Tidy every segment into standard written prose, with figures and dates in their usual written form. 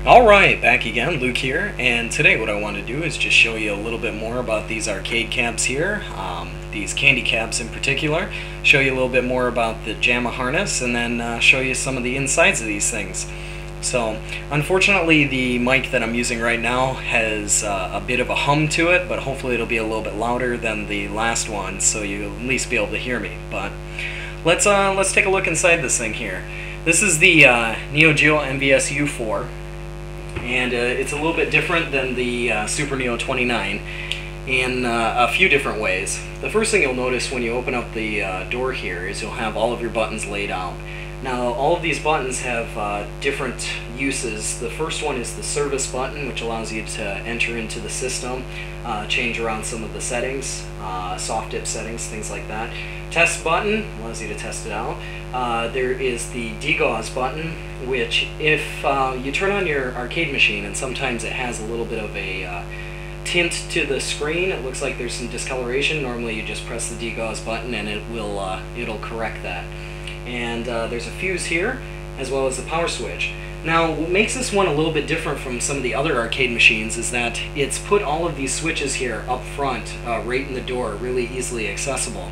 Alright, back again, Luke here, and today what I want to do is just show you a little bit more about these arcade cabs here, these candy cabs in particular, show you a little bit more about the JAMMA harness, and then show you some of the insides of these things. So, unfortunately the mic that I'm using right now has a bit of a hum to it, but hopefully it'll be a little bit louder than the last one, so you'll at least be able to hear me. But let's take a look inside this thing here. This is the Neo Geo MVS U4. And it's a little bit different than the Super Neo 29 in a few different ways. The first thing you'll notice when you open up the door here is you'll have all of your buttons laid out. Now all of these buttons have different uses. The first one is the service button, which allows you to enter into the system, change around some of the settings, soft dip settings, things like that. Test button allows you to test it out. There is the degauss button, which if you turn on your arcade machine, and sometimes it has a little bit of a tint to the screen, it looks like there's some discoloration. Normally you just press the degauss button and it'll correct that. And there's a fuse here, as well as the power switch. Now, what makes this one a little bit different from some of the other arcade machines is that it's put all of these switches here up front, right in the door, really easily accessible.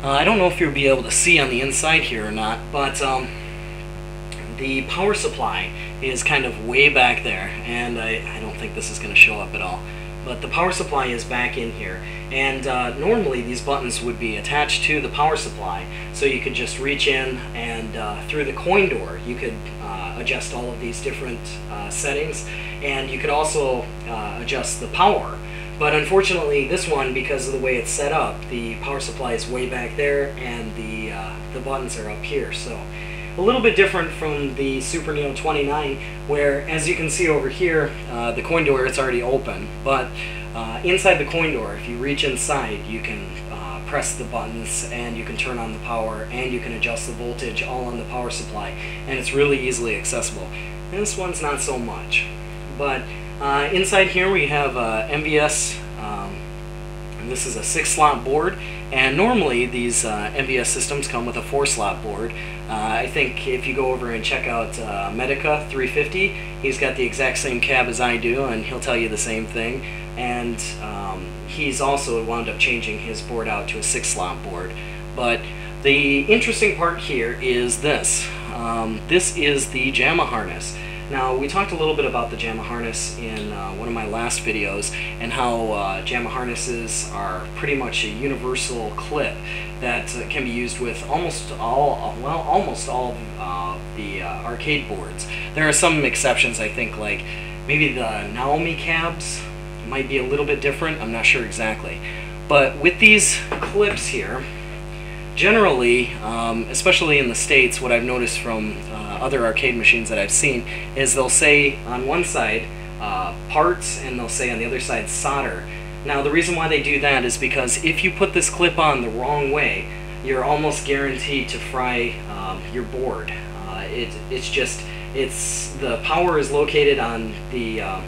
I don't know if you'll be able to see on the inside here or not, but the power supply is kind of way back there, and I don't think this is going to show up at all. But the power supply is back in here, and normally these buttons would be attached to the power supply, so you could just reach in and through the coin door you could adjust all of these different settings, and you could also adjust the power. But unfortunately this one, because of the way it's set up, the power supply is way back there and the buttons are up here. So a little bit different from the Super Neo 29, where, as you can see over here, the coin door, it's already open, but inside the coin door, if you reach inside, you can press the buttons and you can turn on the power and you can adjust the voltage all on the power supply, and it's really easily accessible. And this one's not so much. But inside here we have MVS, and this is a 6-slot board, and normally these MVS systems come with a 4-slot board. I think if you go over and check out Medica 350, he's got the exact same cab as I do, and he'll tell you the same thing. And he's also wound up changing his board out to a 6-slot board. But the interesting part here is this. This is the JAMMA harness. Now, we talked a little bit about the JAMMA harness in one of my last videos, and how JAMMA harnesses are pretty much a universal clip that can be used with almost all the arcade boards. There are some exceptions, I think, like maybe the Naomi cabs might be a little bit different, I'm not sure exactly. But with these clips here, generally, especially in the States, what I've noticed from other arcade machines that I've seen is they'll say on one side parts, and they'll say on the other side solder. Now the reason why they do that is because if you put this clip on the wrong way, you're almost guaranteed to fry your board. The power is located on the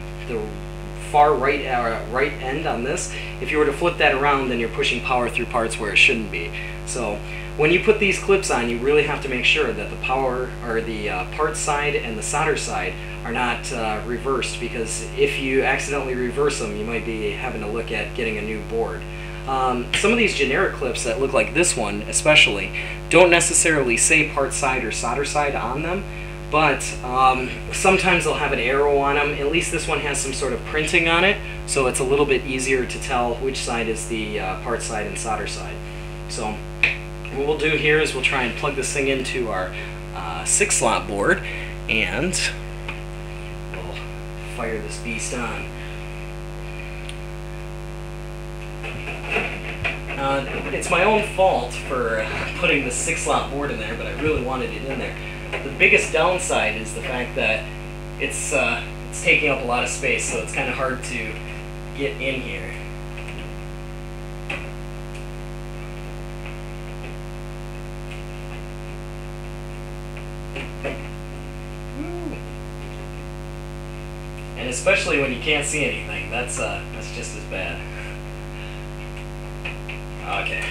far right end on this. If you were to flip that around, then you're pushing power through parts where it shouldn't be. So when you put these clips on, you really have to make sure that the power, or the parts side and the solder side, are not reversed, because if you accidentally reverse them, you might be having to look at getting a new board. Some of these generic clips that look like this one especially don't necessarily say part side or solder side on them, but sometimes they'll have an arrow on them. At least this one has some sort of printing on it, so it's a little bit easier to tell which side is the part side and solder side. So what we'll do here is we'll try and plug this thing into our 6-slot board, and we'll fire this beast on. It's my own fault for putting the 6-slot board in there, but I really wanted it in there. The biggest downside is the fact that it's taking up a lot of space, so it's kind of hard to get in here. And especially when you can't see anything, that's just as bad. Okay.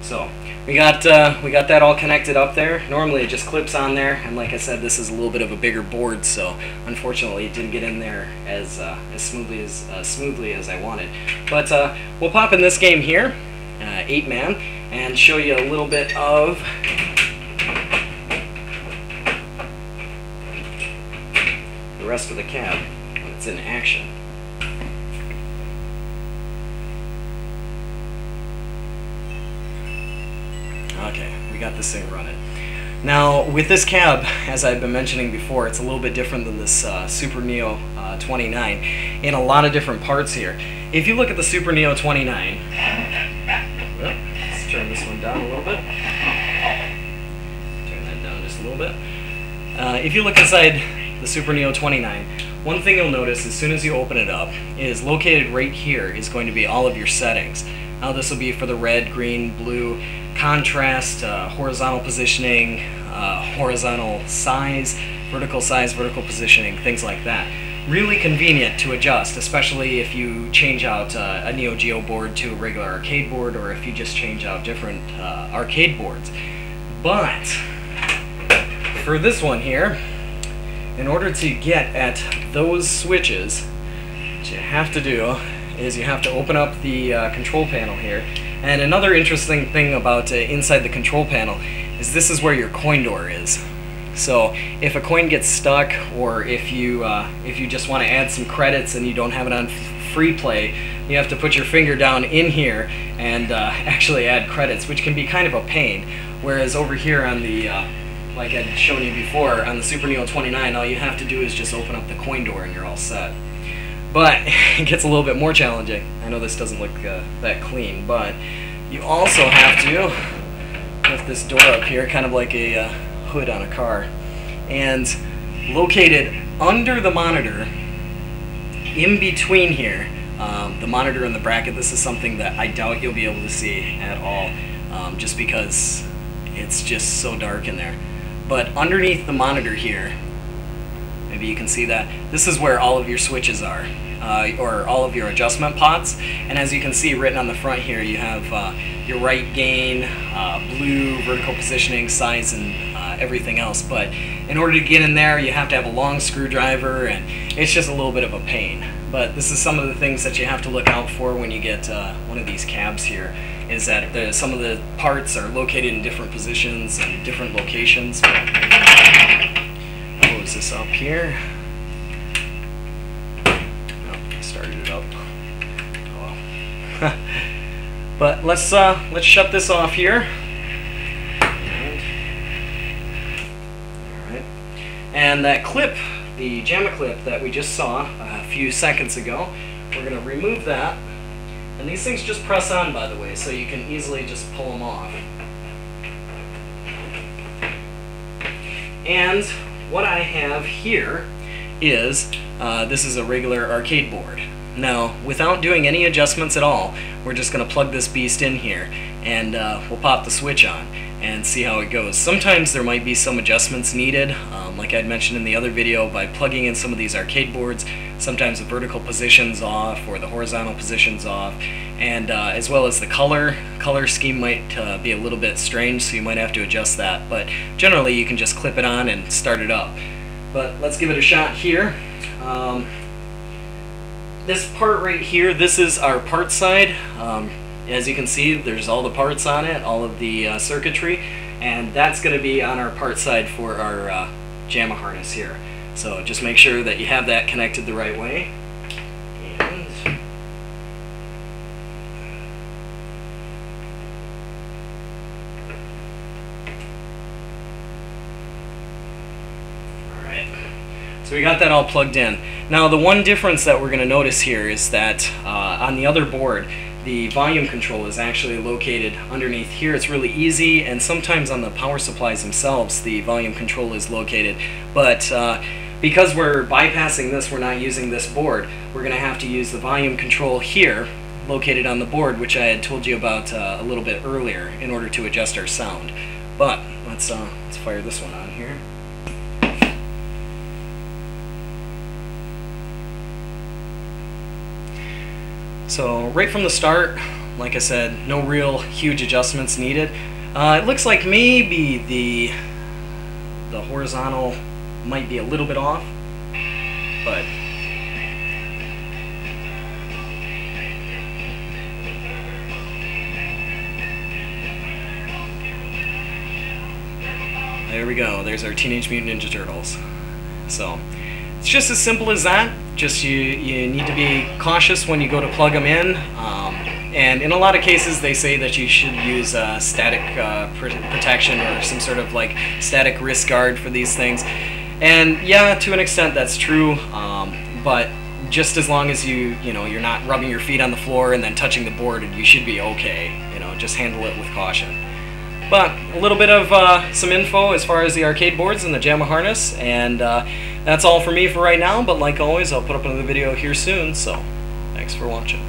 So we got that all connected up there. Normally it just clips on there, and like I said, this is a little bit of a bigger board, so unfortunately it didn't get in there as smoothly as I wanted. But we'll pop in this game here, 8-man, and show you a little bit of the rest of the cab when it's in action. Okay, we got this thing running. Now, with this cab, as I've been mentioning before, it's a little bit different than this Super Neo 29 in a lot of different parts here. If you look at the Super Neo 29, well, let's turn this one down a little bit. Turn that down just a little bit. If you look inside the Super Neo 29, one thing you'll notice as soon as you open it up is located right here is going to be all of your settings. Now this will be for the red, green, blue, contrast, horizontal positioning, horizontal size, vertical positioning, things like that. Really convenient to adjust, especially if you change out a Neo Geo board to a regular arcade board, or if you just change out different arcade boards. But for this one here, in order to get at those switches, what you have to do is you have to open up the control panel here. And another interesting thing about inside the control panel is this is where your coin door is. So if a coin gets stuck, or if you just want to add some credits and you don't have it on free play, you have to put your finger down in here and actually add credits, which can be kind of a pain. Whereas over here on the like I'd shown you before, on the Super Neo 29, all you have to do is just open up the coin door and you're all set. But it gets a little bit more challenging. I know this doesn't look that clean, but you also have to lift this door up here, kind of like a hood on a car. And located under the monitor, in between here, the monitor and the bracket, this is something that I doubt you'll be able to see at all, just because it's just so dark in there. But underneath the monitor here, maybe you can see that, this is where all of your switches are, or all of your adjustment pots. And as you can see written on the front here, you have your right gain, blue, vertical positioning, size, and everything else. But in order to get in there, you have to have a long screwdriver, and it's just a little bit of a pain. But this is some of the things that you have to look out for when you get one of these cabs here, is that some of the parts are located in different positions and different locations. Close this up here. Oh, I started it up. Oh. But let's shut this off here. Alright. And that clip, the JAMMA clip that we just saw a few seconds ago, we're going to remove that. And these things just press on, by the way, so you can easily just pull them off. And what I have here is, this is a regular arcade board. Now, without doing any adjustments at all, we're just going to plug this beast in here, and we'll pop the switch on and see how it goes. Sometimes there might be some adjustments needed, like I'd mentioned in the other video, by plugging in some of these arcade boards. Sometimes the vertical position's off or the horizontal position's off, and as well as the color scheme might be a little bit strange, so you might have to adjust that. But generally you can just clip it on and start it up. But let's give it a shot here. This part right here, this is our part side. As you can see, there's all the parts on it, all of the circuitry, and that's going to be on our part side for our JAMMA harness here. So just make sure that you have that connected the right way. And alright, so we got that all plugged in. Now the one difference that we're going to notice here is that on the other board, the volume control is actually located underneath here. It's really easy, and sometimes on the power supplies themselves the volume control is located. But because we're bypassing this, we're not using this board, we're going to have to use the volume control here, located on the board, which I had told you about a little bit earlier, in order to adjust our sound. But let's fire this one on here. So right from the start, like I said, no real huge adjustments needed. It looks like maybe the horizontal might be a little bit off, but there we go. There's our Teenage Mutant Ninja Turtles. So it's just as simple as that. Just you need to be cautious when you go to plug them in. And in a lot of cases, they say that you should use static protection or some sort of like static wrist guard for these things. And yeah, to an extent, that's true. But just as long as you're not rubbing your feet on the floor and then touching the board, you should be okay. Just handle it with caution. But a little bit of some info as far as the arcade boards and the JAMMA harness, and that's all for me for right now. But like always, I'll put up another video here soon. So thanks for watching.